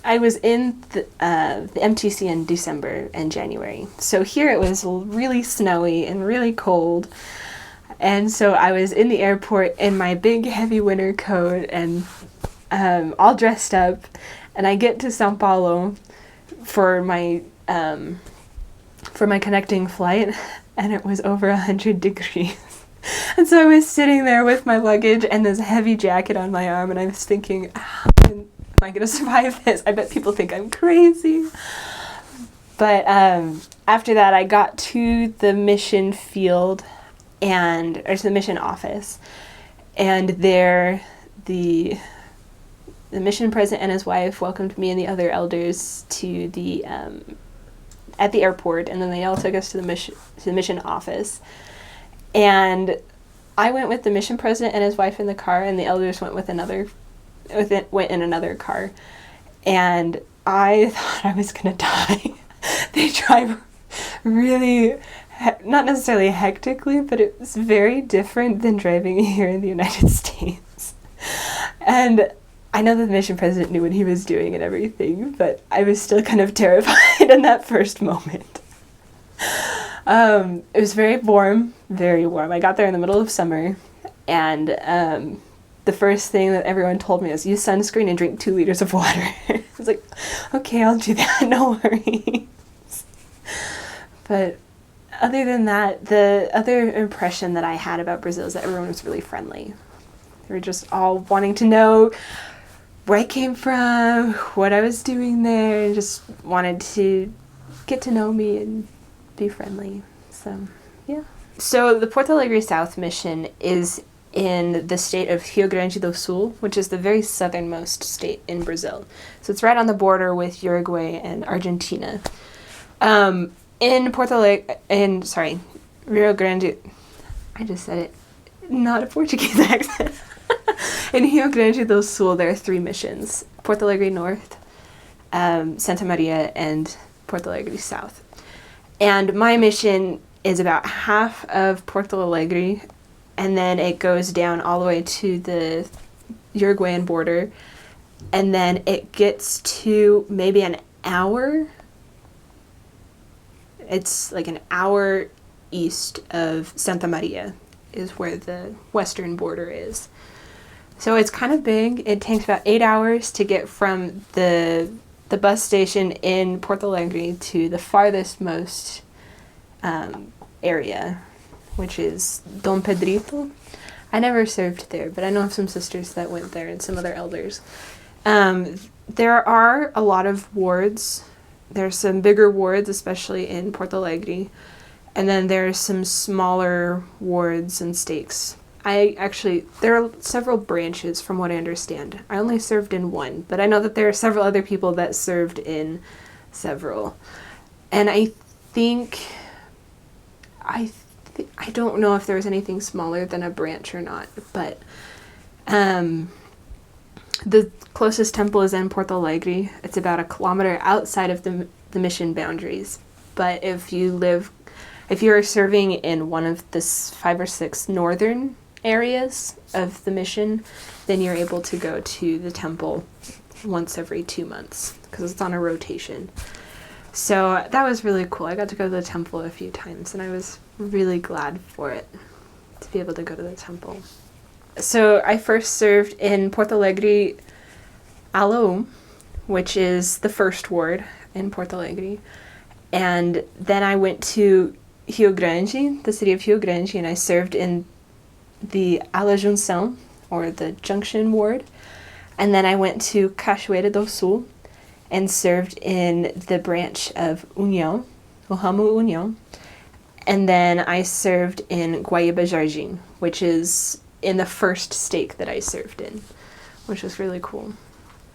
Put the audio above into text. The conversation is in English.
I was in the MTC in December and January. So here it was really snowy and really cold. And so I was in the airport in my big heavy winter coat and all dressed up. And I get to Sao Paulo for my connecting flight, and it was over 100 degrees. And so I was sitting there with my luggage and this heavy jacket on my arm, and I was thinking, how am I going to survive this? I bet people think I'm crazy. But after that, I got to the mission field or to the mission office, and there the mission president and his wife welcomed me and the other elders to the at the airport, and then they all took us to the mission office. And I went with the mission president and his wife in the car, and the elders went in another car. And I thought I was gonna die. They drive really, not necessarily hectically, but it was very different than driving here in the United States. And I know that the mission president knew what he was doing and everything, but I was still kind of terrified in that first moment. It was very warm, very warm. I got there in the middle of summer, and the first thing that everyone told me was, use sunscreen and drink 2 liters of water. I was like, okay, I'll do that, no worries. But other than that, the other impression that I had about Brazil is that everyone was really friendly. They were just all wanting to know where I came from, what I was doing there, and just wanted to get to know me and be friendly. So, yeah. So the Porto Alegre South mission is in the state of Rio Grande do Sul, which is the very southernmost state in Brazil. So it's right on the border with Uruguay and Argentina. In Rio Grande, I just said it, not a Portuguese accent. In Rio Grande do Sul, there are 3 missions: Porto Alegre North, Santa Maria, and Porto Alegre South. And my mission is about half of Porto Alegre, and then it goes down all the way to the Uruguayan border, and then it gets to maybe an hour. It's like an hour east of Santa Maria is where the western border is. So it's kind of big. It takes about 8 hours to get from the bus station in Porto Alegre to the farthest most area, which is Dom Pedrito. I never served there, but I know of some sisters that went there and some other elders. There are a lot of wards. There's some bigger wards, especially in Porto Alegre, and then there's some smaller wards and stakes. There are several branches from what I understand. I only served in one, but I know that there are several other people that served in several. And I don't know if there was anything smaller than a branch or not, but the closest temple is in Porto Alegre. It's about 1 kilometer outside of the mission boundaries. But if you're serving in one of the 5 or 6 northern areas of the mission, then you're able to go to the temple once every 2 months because it's on a rotation. So that was really cool. I got to go to the temple a few times, and I was really glad for it, to be able to go to the temple. So I first served in Porto Alegre Alaum, which is the first ward in Porto Alegre. And then I went to Rio Grande, the city of Rio Grande, and I served in the Ala Junção, or the Junction ward. And then I went to Cachoeira do Sul and served in the branch of União, o Ramo União. And then I served in Guaíba Jardim, which is in the first stake that I served in, which was really cool.